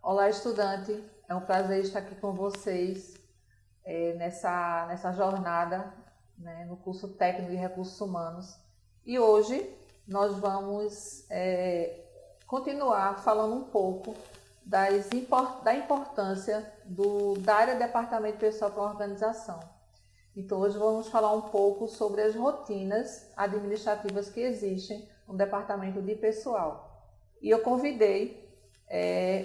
Olá, estudante. É um prazer estar aqui com vocês nessa jornada, né, no curso técnico de recursos humanos. E hoje nós vamos continuar falando um pouco da importância da área de departamento pessoal para a organização. Então, hoje vamos falar um pouco sobre as rotinas administrativas que existem no departamento de pessoal. E eu convidei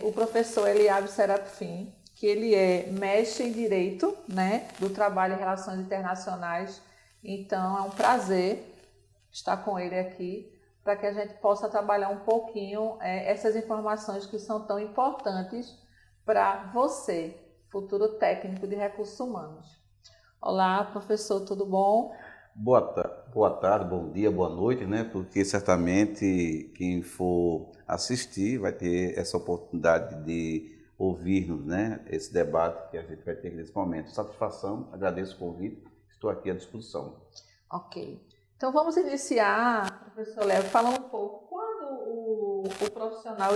o professor Eliabe Serafim, que ele é mestre em Direito, né, do Trabalho e Relações Internacionais. Então, é um prazer estar com ele aqui para que a gente possa trabalhar um pouquinho essas informações que são tão importantes para você, futuro técnico de recursos humanos. Olá, professor, tudo bom? Boa tarde, bom dia, boa noite, né? Porque certamente quem for assistir vai ter essa oportunidade de ouvir-nos, né? Esse debate que a gente vai ter nesse momento. Satisfação, agradeço o convite, estou aqui à disposição. Ok. Então vamos iniciar, professor Léo, falando um pouco. Quando o profissional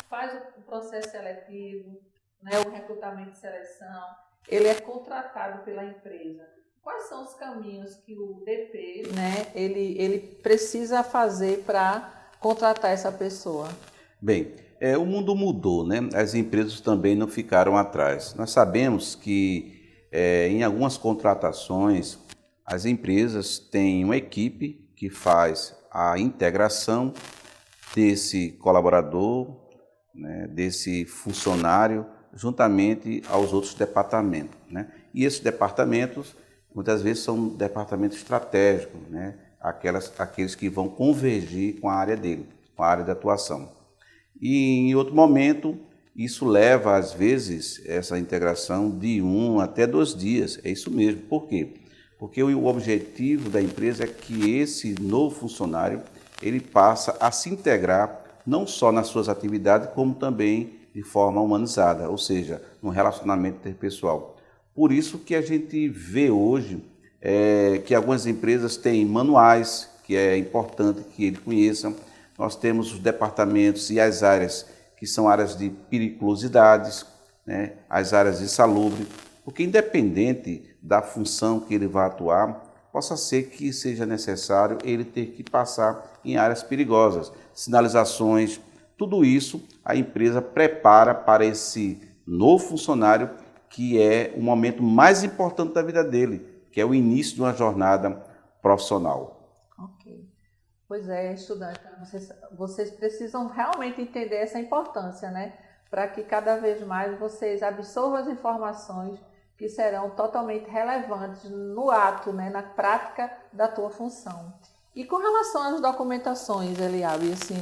faz o processo seletivo, né, o recrutamento e seleção, ele é contratado pela empresa. Quais são os caminhos que o DP, né, ele precisa fazer para contratar essa pessoa? Bem, o mundo mudou, né? As empresas também não ficaram atrás. Nós sabemos que em algumas contratações as empresas têm uma equipe que faz a integração desse colaborador, né, desse funcionário, juntamente aos outros departamentos, né? E esses departamentos, muitas vezes, são departamentos estratégicos, né? Aqueles que vão convergir com a área dele, com a área de atuação. E em outro momento, isso leva, às vezes, essa integração de 1 até 2 dias. É isso mesmo. Por quê? Porque o objetivo da empresa é que esse novo funcionário ele passa a se integrar não só nas suas atividades, como também de forma humanizada, ou seja, no relacionamento interpessoal. Por isso que a gente vê hoje que algumas empresas têm manuais, que é importante que ele conheça. Nós temos os departamentos e as áreas que são áreas de periculosidades, né, as áreas de salubre, porque independente da função que ele vai atuar, possa ser que seja necessário ele ter que passar em áreas perigosas, sinalizações, tudo isso a empresa prepara para esse novo funcionário que é o momento mais importante da vida dele, que é o início de uma jornada profissional. Ok. Pois é, estudante, vocês precisam realmente entender essa importância, né? Para que cada vez mais vocês absorvam as informações que serão totalmente relevantes no ato, né, na prática da tua função. E com relação às documentações, Eliabe, assim,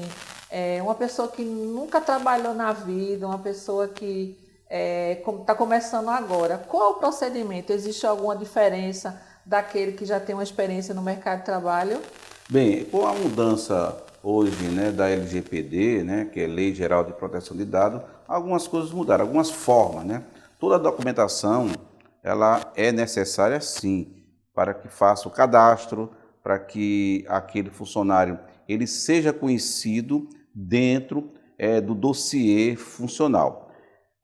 uma pessoa que nunca trabalhou na vida, uma pessoa que está começando agora, qual o procedimento? Existe alguma diferença daquele que já tem uma experiência no mercado de trabalho? Bem, com a mudança hoje, né, da LGPD, né, que é Lei Geral de Proteção de Dados, algumas coisas mudaram, algumas formas, né? Toda a documentação ela é necessária sim para que faça o cadastro, para que aquele funcionário ele seja conhecido dentro do dossiê funcional.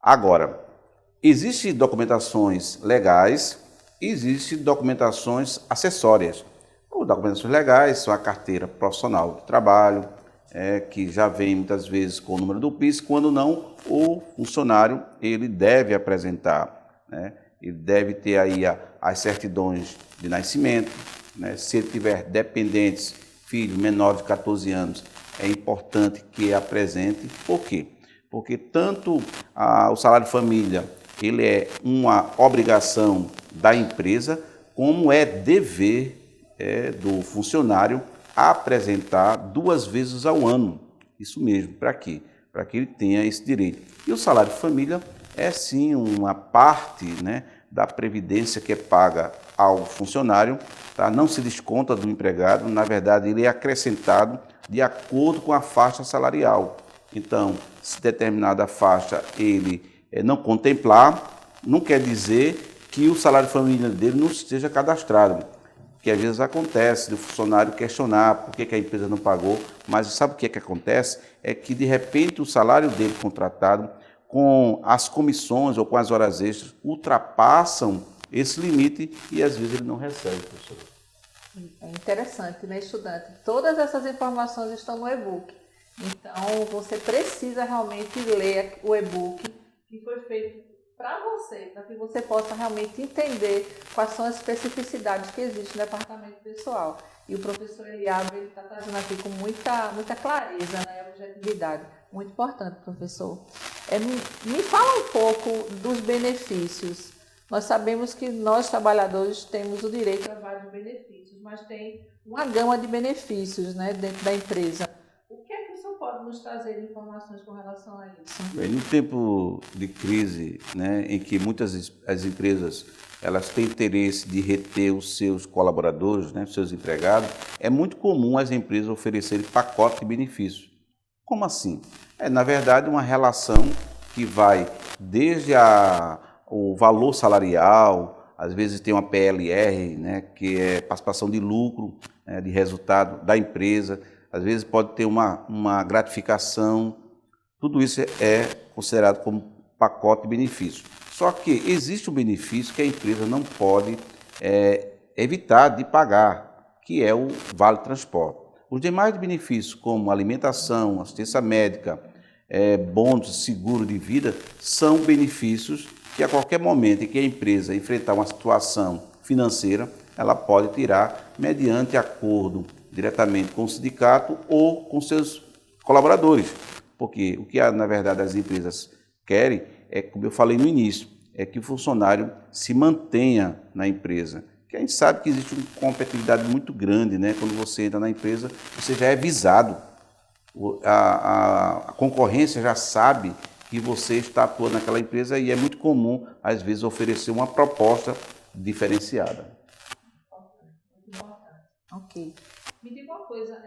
Agora, existem documentações legais, existem documentações acessórias. As documentações legais são a carteira profissional de trabalho, que já vem muitas vezes com o número do PIS, quando não, o funcionário ele deve apresentar, né? Ele deve ter aí as certidões de nascimento, né? Se ele tiver dependentes, filhos menores de 14 anos, é importante que apresente. Por quê? Porque tanto o salário família ele é uma obrigação da empresa, como é dever do funcionário apresentar 2 vezes ao ano. Isso mesmo, para quê? Para que ele tenha esse direito. E o salário família é sim uma parte, né, da previdência que é paga ao funcionário, tá? Não se desconta do empregado, na verdade ele é acrescentado de acordo com a faixa salarial. Então, se determinada faixa ele não contemplar, não quer dizer que o salário família dele não esteja cadastrado, que às vezes acontece do funcionário questionar por que a empresa não pagou, mas sabe o que acontece? É que de repente o salário dele contratado com as comissões ou com as horas extras, ultrapassam esse limite e às vezes ele não recebe, professor. É interessante, né, estudante? Todas essas informações estão no e-book. Então, você precisa realmente ler o e-book que foi feito para que você possa realmente entender quais são as especificidades que existem no departamento pessoal. E o professor Eliabe está trazendo aqui com muita clareza, né, e objetividade. Muito importante, professor. Me fala um pouco dos benefícios. Nós sabemos que nós, trabalhadores, temos o direito a vários benefícios, mas tem uma gama de benefícios, né, dentro da empresa. O que é que o senhor pode nos trazer de informações com relação a isso? Bem, no tempo de crise, né, em que as empresas elas têm interesse de reter os seus colaboradores, né, os seus empregados, é muito comum as empresas oferecerem pacote de benefícios. Como assim? É, na verdade, uma relação que vai desde o valor salarial, às vezes tem uma PLR, né, que é participação de lucro, né, de resultado da empresa, às vezes pode ter uma gratificação, tudo isso é considerado como pacote de benefício. Só que existe um benefício que a empresa não pode evitar de pagar, que é o Vale Transporte. Os demais benefícios, como alimentação, assistência médica, bônus, seguro de vida, são benefícios que a qualquer momento em que a empresa enfrentar uma situação financeira, ela pode tirar mediante acordo diretamente com o sindicato ou com seus colaboradores. Porque o que, na verdade, as empresas querem é, como eu falei no início, é que o funcionário se mantenha na empresa. Que a gente sabe que existe uma competitividade muito grande, né? Quando você entra na empresa, você já é visado. A concorrência já sabe que você está atuando naquela empresa e é muito comum, às vezes, oferecer uma proposta diferenciada. Muito importante. Ok. Me diga uma coisa,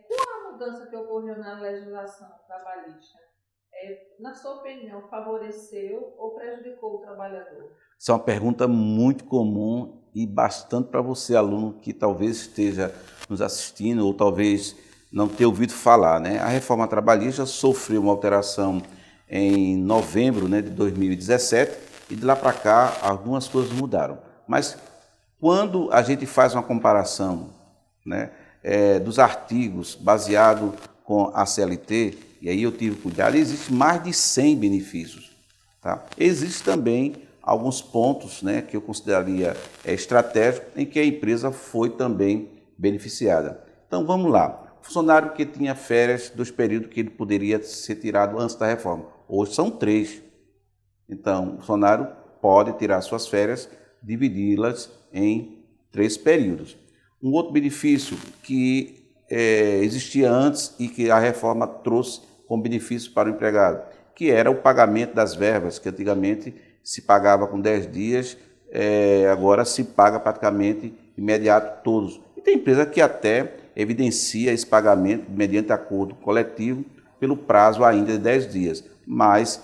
qual a mudança que ocorreu na legislação trabalhista? Na sua opinião, favoreceu ou prejudicou o trabalhador? Isso é uma pergunta muito comum e bastante para você, aluno, que talvez esteja nos assistindo ou talvez não tenha ouvido falar, né? A reforma trabalhista sofreu uma alteração em novembro, né, de 2017 e de lá para cá algumas coisas mudaram. Mas quando a gente faz uma comparação, né, dos artigos baseado com a CLT, e aí eu tive cuidado, existe mais de 100 benefícios. Tá? Existe também alguns pontos, né, que eu consideraria estratégicos em que a empresa foi também beneficiada. Então vamos lá, funcionário que tinha férias dos períodos que ele poderia ser tirado antes da reforma, hoje são 3. Então o funcionário pode tirar suas férias, dividi-las em 3 períodos. Um outro benefício que existia antes e que a reforma trouxe como benefício para o empregado, que era o pagamento das verbas, que antigamente se pagava com 10 dias, agora se paga praticamente imediato todos. E tem empresa que até evidencia esse pagamento mediante acordo coletivo pelo prazo ainda de 10 dias, mas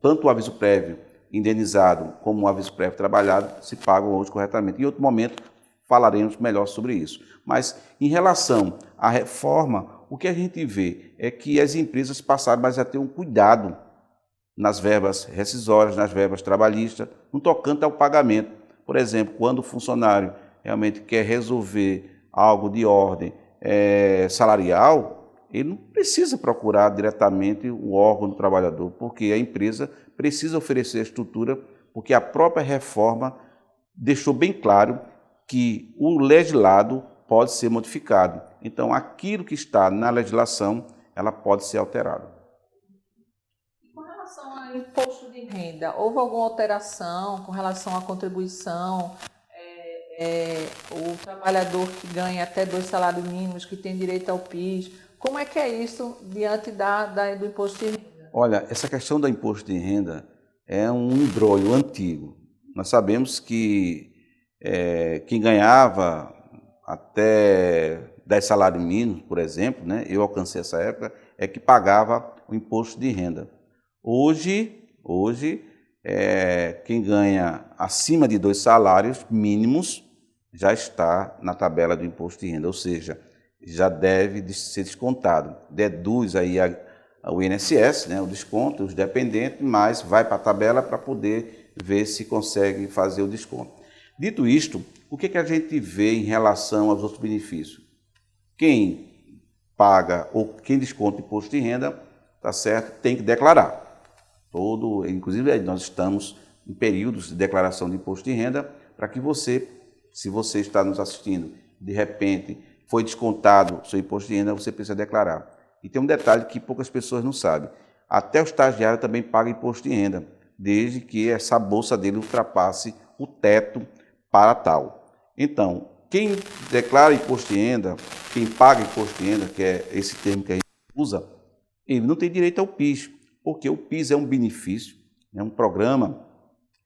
tanto o aviso prévio indenizado como o aviso prévio trabalhado se pagam hoje corretamente. Em outro momento falaremos melhor sobre isso. Mas em relação à reforma, o que a gente vê é que as empresas passaram mais a ter um cuidado nas verbas rescisórias, nas verbas trabalhistas, no tocante ao pagamento. Por exemplo, quando o funcionário realmente quer resolver algo de ordem salarial, ele não precisa procurar diretamente o órgão do trabalhador, porque a empresa precisa oferecer a estrutura, porque a própria reforma deixou bem claro que o legislado pode ser modificado. Então, aquilo que está na legislação, ela pode ser alterada. Com relação ao imposto de renda, houve alguma alteração com relação à contribuição? O trabalhador que ganha até 2 salários mínimos, que tem direito ao PIS, como é que é isso diante do imposto de renda? Olha, essa questão do imposto de renda é um imbróglio antigo. Nós sabemos que quem ganhava até 10 salários mínimos, por exemplo, né, eu alcancei essa época, é que pagava o imposto de renda. Hoje quem ganha acima de 2 salários mínimos já está na tabela do imposto de renda, ou seja, já deve ser descontado. Deduz aí o INSS, né, o desconto, os dependentes, mas vai para a tabela para poder ver se consegue fazer o desconto. Dito isto, o que a gente vê em relação aos outros benefícios? Quem paga ou quem desconta imposto de renda, tá certo, tem que declarar. Inclusive nós estamos em períodos de declaração de imposto de renda para que você, se você está nos assistindo, de repente foi descontado o seu imposto de renda, você precisa declarar. E tem um detalhe que poucas pessoas não sabem. Até o estagiário também paga imposto de renda, desde que essa bolsa dele ultrapasse o teto para tal. Então, quem declara imposto de renda, quem paga imposto de renda, que é esse termo que a gente usa, ele não tem direito ao PIS, porque o PIS é um benefício, é um programa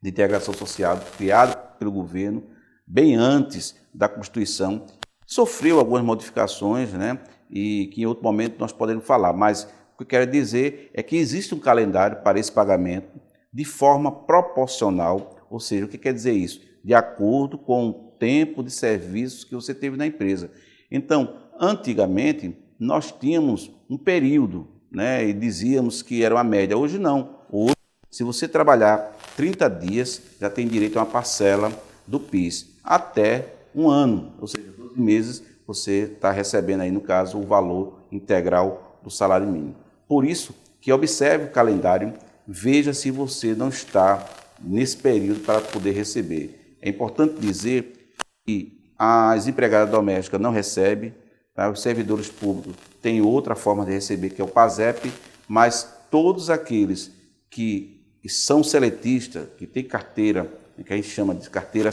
de integração social criado pelo governo bem antes da Constituição. Sofreu algumas modificações, né? E que em outro momento nós podemos falar, mas o que eu quero dizer é que existe um calendário para esse pagamento de forma proporcional, ou seja, o que quer dizer isso? De acordo com o tempo de serviços que você teve na empresa. Então, antigamente, nós tínhamos um período, né, e dizíamos que era uma média. Hoje não. Hoje, se você trabalhar 30 dias, já tem direito a uma parcela do PIS, até um ano, ou seja, 12 meses, você está recebendo aí, no caso, o valor integral do salário mínimo. Por isso, que observe o calendário, veja se você não está nesse período para poder receber. É importante dizer que as empregadas domésticas não recebem, tá? Os servidores públicos têm outra forma de receber, que é o PASEP, mas todos aqueles que são seletistas, que têm carteira, que a gente chama de carteira,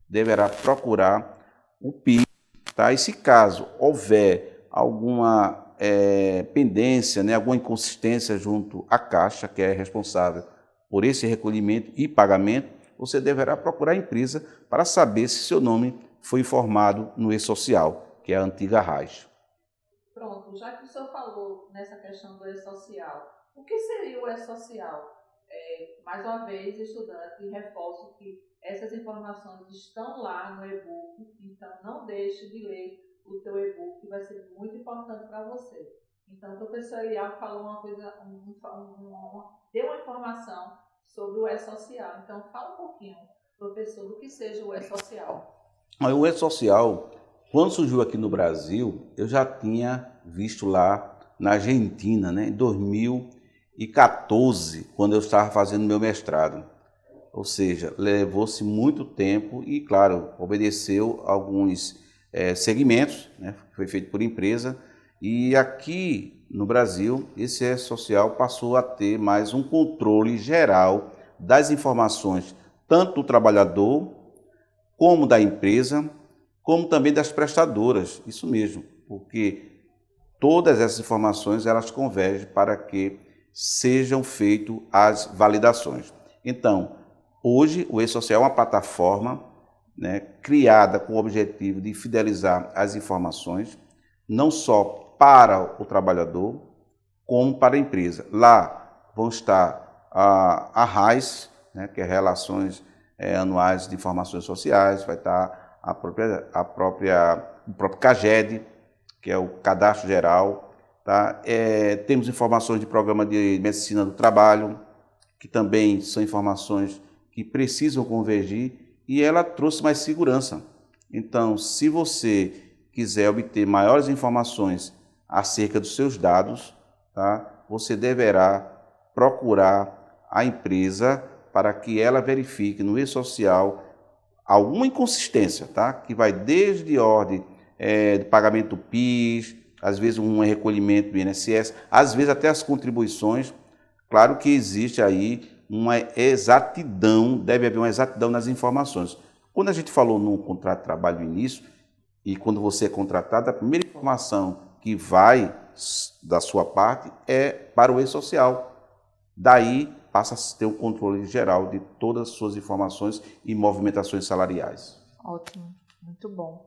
deverá procurar o PIS. Tá? E se caso houver alguma pendência, né, alguma inconsistência junto à Caixa, que é responsável por esse recolhimento e pagamento, você deverá procurar a empresa para saber se seu nome foi informado no E-Social, que é a antiga RAIS. Pronto, já que o senhor falou nessa questão do E-Social, o que seria o E-Social? Mais uma vez, estudante, reforço que essas informações estão lá no e-book, então não deixe de ler o teu e-book, que vai ser muito importante para você. Então, o professor Iago falou uma coisa, deu uma informação sobre o E-Social. Então, fala um pouquinho, professor, do que seja o E-Social. O E-Social, quando surgiu aqui no Brasil, eu já tinha visto lá na Argentina, né, em 2014, quando eu estava fazendo meu mestrado. Ou seja, levou-se muito tempo e, claro, obedeceu alguns segmentos, né, foi feito por empresa, e aqui no Brasil, esse E-Social passou a ter mais um controle geral das informações, tanto do trabalhador, como da empresa, como também das prestadoras, isso mesmo, porque todas essas informações elas convergem para que sejam feitas as validações. Então, hoje o E-Social é uma plataforma, né, criada com o objetivo de fidelizar as informações, não só para o trabalhador, como para a empresa. Lá vão estar a RAIS, né, que é Relações Anuais de Informações Sociais, vai estar o próprio CAGED, que é o Cadastro Geral. Tá? Temos informações de Programa de Medicina do Trabalho, que também são informações que precisam convergir, e ela trouxe mais segurança. Então, se você quiser obter maiores informações acerca dos seus dados, tá, você deverá procurar a empresa para que ela verifique no E-Social alguma inconsistência, tá, que vai desde ordem de pagamento do PIS, às vezes um recolhimento do INSS, às vezes até as contribuições. Claro que existe aí uma exatidão, deve haver uma exatidão nas informações. Quando a gente falou no contrato de trabalho no início, e quando você é contratado, a primeira informação que vai da sua parte é para o E-Social. Daí passa a ter o controle geral de todas as suas informações e movimentações salariais. Ótimo, muito bom.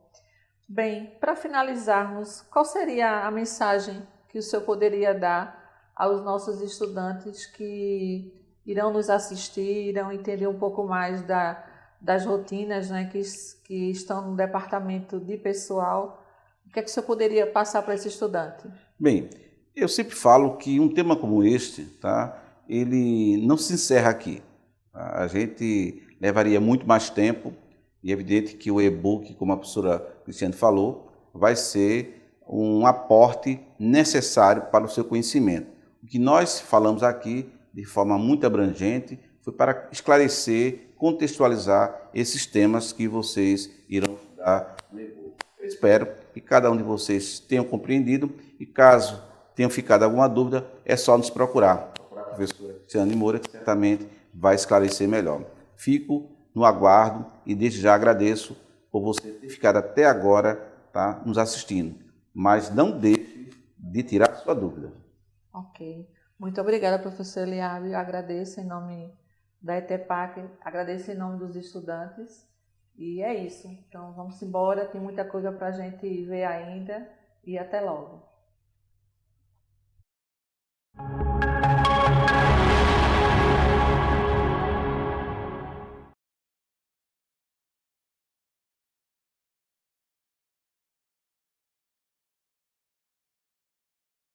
Bem, para finalizarmos, qual seria a mensagem que o senhor poderia dar aos nossos estudantes que irão nos assistir, irão entender um pouco mais das rotinas, né, que estão no departamento de pessoal? O que é que o senhor poderia passar para esse estudante? Bem, Eu sempre falo que um tema como este, tá, ele não se encerra aqui. Tá? A gente levaria muito mais tempo e é evidente que o e-book, como a professora Cristiane falou, vai ser um aporte necessário para o seu conhecimento. O que nós falamos aqui, de forma muito abrangente, foi para esclarecer, contextualizar esses temas que vocês irão estudar no e-book. Eu espero que cada um de vocês tenham compreendido e caso tenham ficado alguma dúvida, é só nos procurar. A professora Cristiane Moura, que certamente vai esclarecer melhor. Fico no aguardo e desde já agradeço por você ter ficado até agora, tá, nos assistindo. Mas não deixe de tirar sua dúvida. Ok. Muito obrigada, professor Eliabe. Eu agradeço em nome da ETEPAC, agradeço em nome dos estudantes. E é isso. Então, vamos embora. Tem muita coisa para a gente ver ainda. E até logo.